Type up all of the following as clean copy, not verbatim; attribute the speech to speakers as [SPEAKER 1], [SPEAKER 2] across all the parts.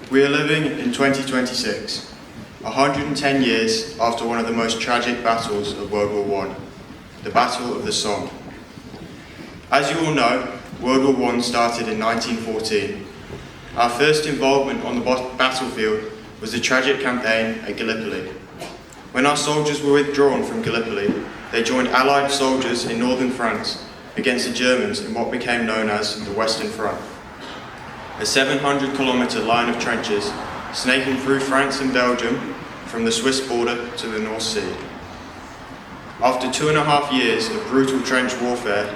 [SPEAKER 1] We are living in 2026, 110 years after one of the most tragic battles of World War I, the Battle of the Somme. As you all know, World War I started in 1914. Our first involvement on the battlefield was the tragic campaign at Gallipoli. When our soldiers were withdrawn from Gallipoli, they joined Allied soldiers in northern France against the Germans in what became known as the Western Front, a 700-kilometre line of trenches snaking through France and Belgium from the Swiss border to the North Sea. After 2.5 years of brutal trench warfare,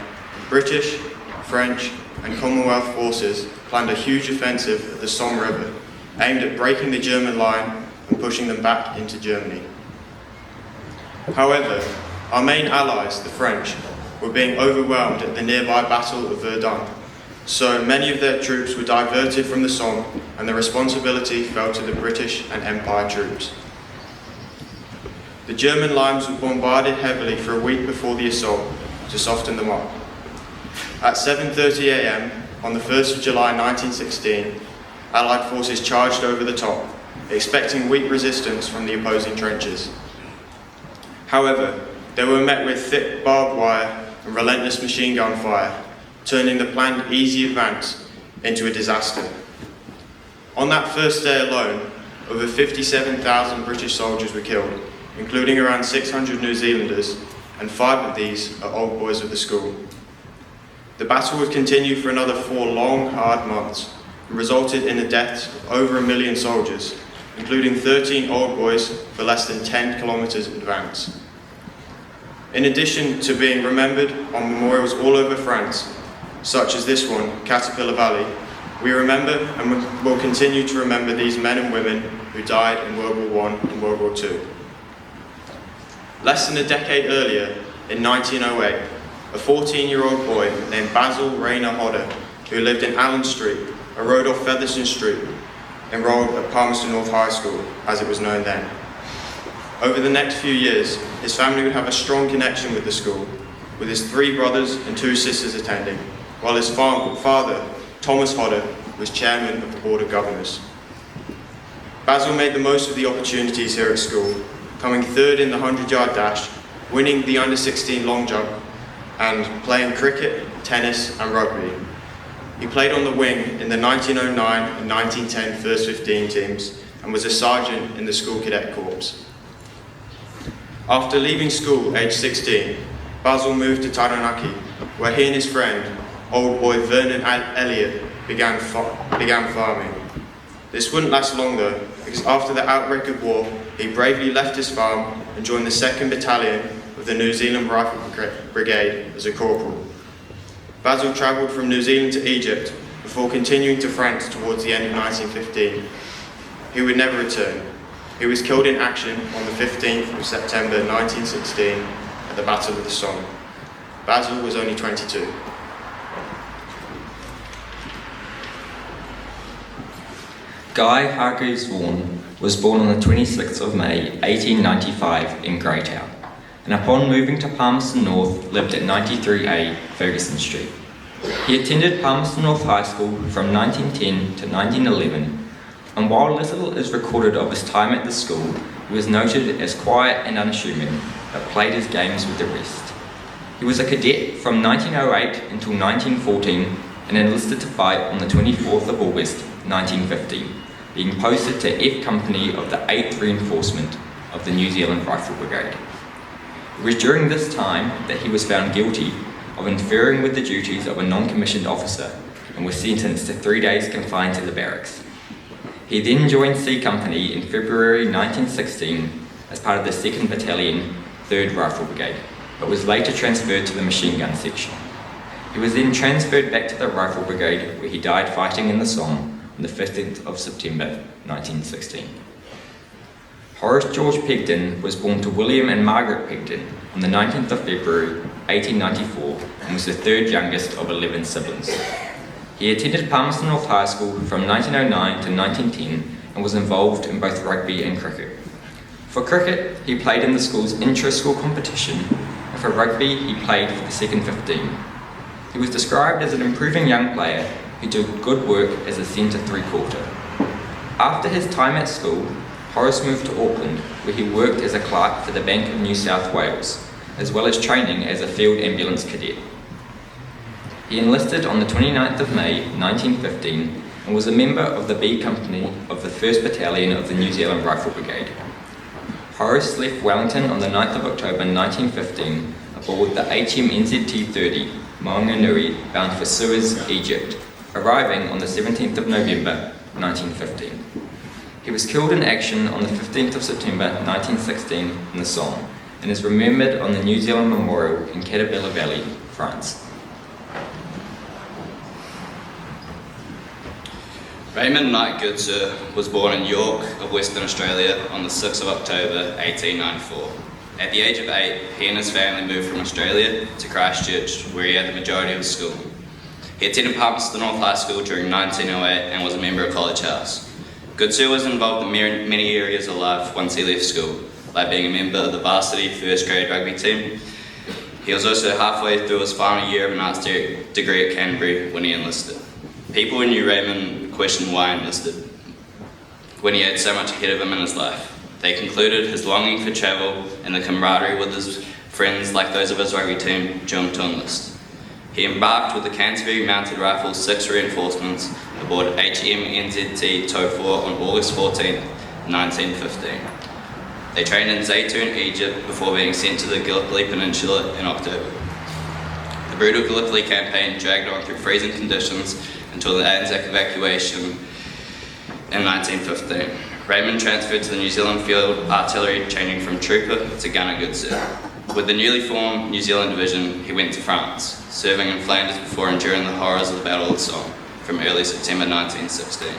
[SPEAKER 1] British, French and Commonwealth forces planned a huge offensive at the Somme River, aimed at breaking the German line and pushing them back into Germany. However, our main allies, the French, were being overwhelmed at the nearby Battle of Verdun, so many of their troops were diverted from the Somme and the responsibility fell to the British and Empire troops. The German lines were bombarded heavily for a week before the assault to soften them up. At 7:30 a.m. on the 1st of July 1916, Allied forces charged over the top, expecting weak resistance from the opposing trenches. However, they were met with thick barbed wire and relentless machine gun fire, turning the planned easy advance into a disaster. On that first day alone, over 57,000 British soldiers were killed, including around 600 New Zealanders, and 5 of these are old boys of the school. The battle would continue for another 4 long, hard months, and resulted in the deaths of over 1 million soldiers, including 13 old boys for less than 10 kilometres advance. In addition to being remembered on memorials all over France, such as this one, Caterpillar Valley, we remember and will continue to remember these men and women who died in World War I and World War II. Less than a decade earlier, in 1908, a 14-year-old boy named Basil Rayner Hodder, who lived in Allen Street, a road off Featherstone Street, enrolled at Palmerston North High School, as it was known then. Over the next few years, his family would have a strong connection with the school, with his 3 brothers and 2 sisters attending, while his father, Thomas Hodder, was chairman of the Board of Governors. Basil made the most of the opportunities here at school, coming 3rd in the 100-yard dash, winning the under-16 long jump, and playing cricket, tennis and rugby. He played on the wing in the 1909 and 1910 First 15 teams and was a sergeant in the School Cadet Corps. After leaving school aged 16, Basil moved to Taranaki, where he and his friend, old boy Vernon Elliott, began farming. This wouldn't last long though, because after the outbreak of war, he bravely left his farm and joined the 2nd Battalion of the New Zealand Rifle Brigade as a corporal. Basil travelled from New Zealand to Egypt before continuing to France towards the end of 1915. He would never return. He was killed in action on the 15th of September 1916 at the Battle of the Somme. Basil was only 22.
[SPEAKER 2] Guy Hargreaves Vaughan was born on the 26th of May 1895 in Greytown, and upon moving to Palmerston North lived at 93A Ferguson Street. He attended Palmerston North High School from 1910 to 1911, and while little is recorded of his time at the school, he was noted as quiet and unassuming, but played his games with the rest. He was a cadet from 1908 until 1914 and enlisted to fight on the 24th of August 1915, being posted to F Company of the 8th Reinforcement of the New Zealand Rifle Brigade. It was during this time that he was found guilty of interfering with the duties of a non-commissioned officer and was sentenced to 3 days confined to the barracks. He then joined C Company in February 1916 as part of the 2nd Battalion, 3rd Rifle Brigade, but was later transferred to the machine gun section. He was then transferred back to the Rifle Brigade, where he died fighting in the Somme on the 15th of September 1916. Horace George Pegden was born to William and Margaret Pegden on the 19th of February 1894 and was the 3rd youngest of 11 siblings. He attended Palmerston North High School from 1909 to 1910 and was involved in both rugby and cricket. For cricket, he played in the school's intra-school competition, and for rugby, he played for the 2nd 15. He was described as an improving young player who did good work as a centre 3/4. After his time at school, Horace moved to Auckland, where he worked as a clerk for the Bank of New South Wales, as well as training as a field ambulance cadet. He enlisted on the 29th of May 1915 and was a member of the B Company of the 1st Battalion of the New Zealand Rifle Brigade. Horace left Wellington on the 9th of October 1915 aboard the HMNZ T-30 Maunganui bound for Suez, Egypt, arriving on the 17th of November 1915. He was killed in action on the 15th of September 1916 in the Somme and is remembered on the New Zealand Memorial in Caterpillar Valley, France.
[SPEAKER 3] Raymond Knight Goodsir was born in York of Western Australia on the 6th of October 1894. At the age of 8, he and his family moved from Australia to Christchurch, where he had the majority of his school. He attended Palmerston North High School during 1908 and was a member of College House. Goodsir was involved in many areas of life once he left school, like being a member of the varsity first grade rugby team. He was also halfway through his final year of an arts degree at Canterbury when he enlisted. People who knew Raymond questioned why he enlisted, when he had so much ahead of him in his life. They concluded his longing for travel and the camaraderie with his friends, like those of his rugby team, drew him to enlist. He embarked with the Canterbury Mounted Rifles 6 reinforcements aboard HMNZT Tofor on August 14, 1915. They trained in Zaytun, Egypt, before being sent to the Gallipoli Peninsula in October. The brutal Gallipoli campaign dragged on through freezing conditions until the Anzac evacuation in 1915. Raymond transferred to the New Zealand Field Artillery, training from trooper to gunner Goodsir. With the newly formed New Zealand Division, he went to France, serving in Flanders before enduring the horrors of the Battle of Somme from early September 1916.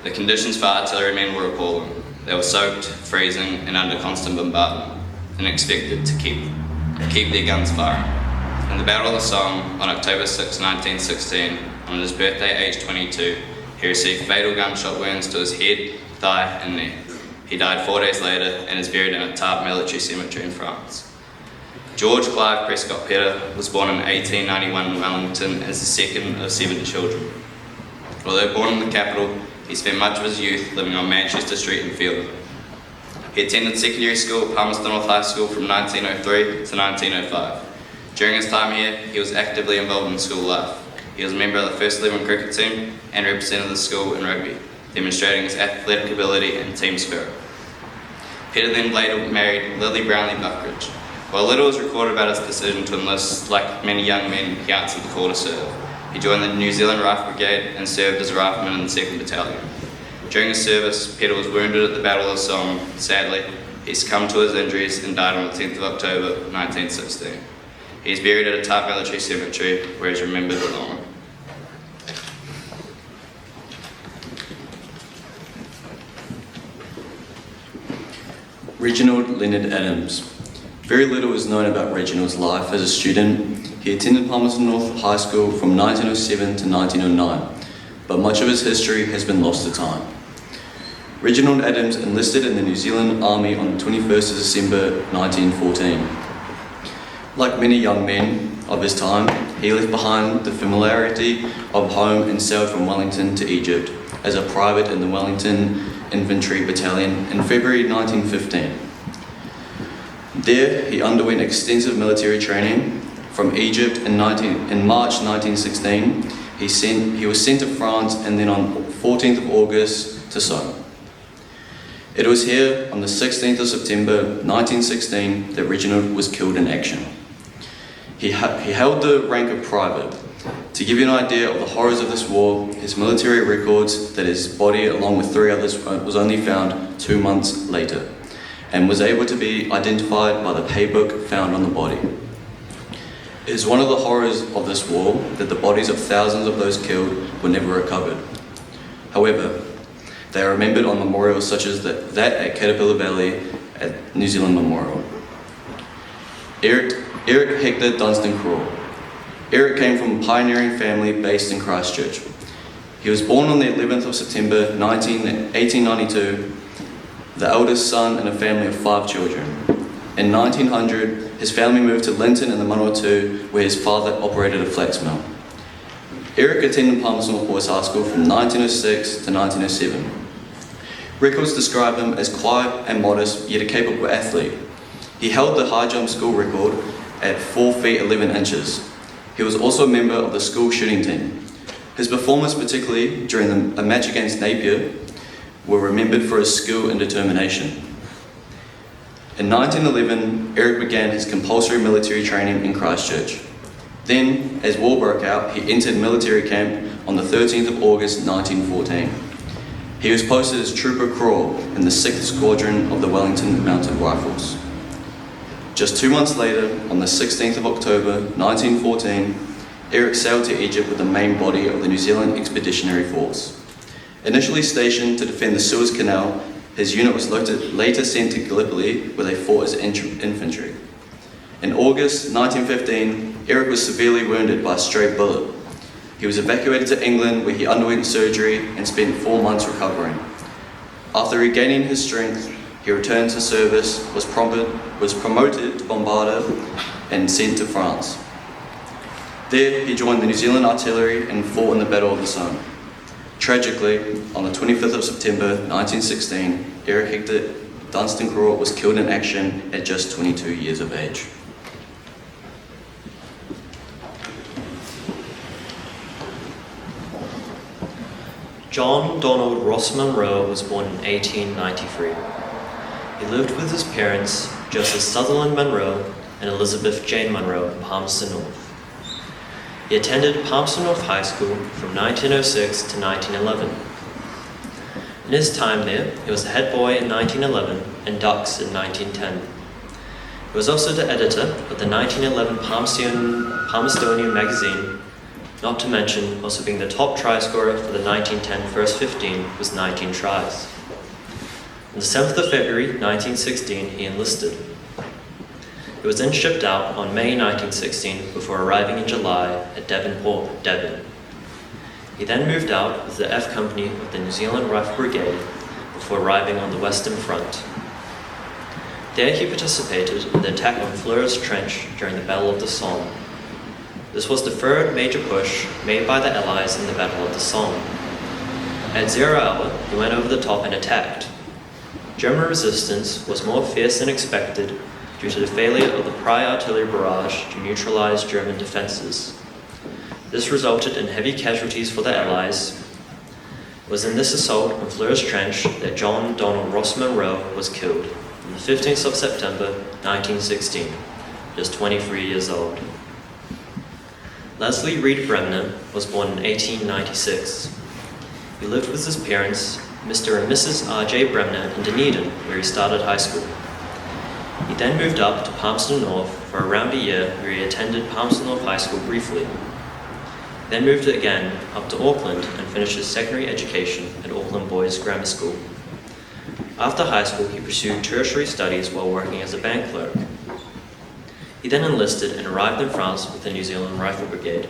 [SPEAKER 3] The conditions for artillerymen were appalling. They were soaked, freezing, and under constant bombardment, and expected to keep their guns firing. In the Battle of the Somme, on October 6, 1916, on his birthday, aged 22, he received fatal gunshot wounds to his head, thigh, and neck. He died 4 days later and is buried in a Tarbes military cemetery in France. George Clive Prescott Petter was born in 1891 in Wellington as the second of 7 children. Although born in the capital, he spent much of his youth living on Manchester Street in Field. He attended secondary school at Palmerston North High School from 1903 to 1905. During his time here, he was actively involved in school life. He was a member of the first 11 cricket team and represented the school in rugby, demonstrating his athletic ability and team spirit. Petter then later married Lily Brownlee Buckridge. While little is recorded about his decision to enlist, like many young men, he answered the call to serve. He joined the New Zealand Rifle Brigade and served as a rifleman in the 2nd Battalion. During his service, Petter was wounded at the Battle of Somme. Sadly, he succumbed to his injuries and died on the 10th of October 1916. He is buried at a Tarbes military cemetery where he is remembered with honour.
[SPEAKER 4] Reginald Leonard Adams. Very little is known about Reginald's life as a student. He attended Palmerston North High School from 1907 to 1909, but much of his history has been lost to time. Reginald Adams enlisted in the New Zealand Army on the 21st of December 1914. Like many young men of his time, he left behind the familiarity of home and sailed from Wellington to Egypt as a private in the Wellington Infantry Battalion in February 1915. There, he underwent extensive military training. From Egypt in March 1916, he was sent to France and then on 14th of August to Somme. It was here on the 16th of September 1916 that Reginald was killed in action. He held the rank of private. To give you an idea of the horrors of this war, his military records that his body, along with 3 others, was only found 2 months later, and was able to be identified by the paybook found on the body. It is one of the horrors of this war that the bodies of thousands of those killed were never recovered. However, they are remembered on memorials such as that at Caterpillar Valley at New Zealand Memorial. Eric Hector Dunstan Crawl. Eric came from a pioneering family based in Christchurch. He was born on the 11th of September 1892, the eldest son in a family of 5 children. In 1900, his family moved to Linton in the Manawatu, where his father operated a flax mill. Eric attended Palmerston North Boys High School from 1906 to 1907. Records describe him as quiet and modest, yet a capable athlete. He held the high jump school record at 4 feet 11 inches. He was also a member of the school shooting team. His performance, particularly during a match against Napier, were remembered for his skill and determination. In 1911, Eric began his compulsory military training in Christchurch. Then, as war broke out, he entered military camp on the 13th of August 1914. He was posted as Trooper Crawl in the 6th Squadron of the Wellington Mounted Rifles. Just 2 months later, on the 16th of October 1914, Eric sailed to Egypt with the main body of the New Zealand Expeditionary Force. Initially stationed to defend the Suez Canal, his unit was later sent to Gallipoli, where they fought as infantry. In August 1915, Eric was severely wounded by a stray bullet. He was evacuated to England, where he underwent surgery and spent 4 months recovering. After regaining his strength, he returned to service, was promoted to bombarder, and sent to France. There, he joined the New Zealand Artillery and fought in the Battle of the Somme. Tragically, on the 25th of September 1916, Eric Hector Dunstan Craw was killed in action at just 22 years of age.
[SPEAKER 5] John Donald Ross Munro was born in 1893. He lived with his parents, Joseph Sutherland Munro and Elizabeth Jane Munro in Palmerston North. He attended Palmerston North High School from 1906 to 1911. In his time there, he was the head boy in 1911 and Dux in 1910. He was also the editor of the 1911 Palmerstonian magazine, not to mention also being the top try scorer for the 1910 first 15 with 19 tries. On the 7th of February 1916, he enlisted. He was then shipped out on May 1916 before arriving in July at Devonport, Devon. He then moved out with the F Company of the New Zealand Rifle Brigade before arriving on the Western Front. There he participated in the attack on Fleur's Trench during the Battle of the Somme. This was the third major push made by the Allies in the Battle of the Somme. At 0 hour, he went over the top and attacked. German resistance was more fierce than expected due to the failure of the prior artillery barrage to neutralize German defenses. This resulted in heavy casualties for the Allies. It was in this assault on Fleur's Trench that John Donald Ross Munro was killed on the 15th of September 1916, just 23 years old. Leslie Reed Bremner was born in 1896. He lived with his parents, Mr. and Mrs. R.J. Bremner, in Dunedin, where he started high school. He then moved up to Palmerston North for around a year, where he attended Palmerston North High School briefly. He then moved again up to Auckland and finished his secondary education at Auckland Boys Grammar School. After high school, he pursued tertiary studies while working as a bank clerk. He then enlisted and arrived in France with the New Zealand Rifle Brigade.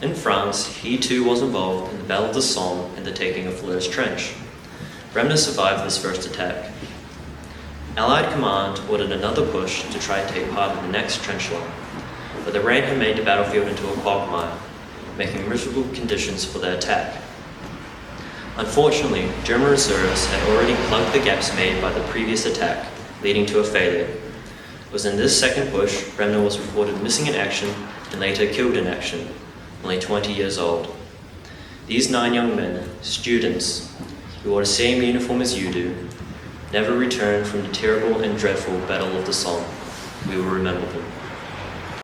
[SPEAKER 5] In France, he too was involved in the Battle of the Somme and the taking of Fleur's Trench. Bremner survived this first attack. Allied command ordered another push to try to take part in the next trench line, but the rain had made the battlefield into a quagmire, making miserable conditions for the attack. Unfortunately, German reserves had already plugged the gaps made by the previous attack, leading to a failure. It was in this second push, Bremner was reported missing in action and later killed in action, only 20 years old. These 9 young men, students, who wore the same uniform as you do, never returned from the terrible and dreadful Battle of the Somme. We will remember them.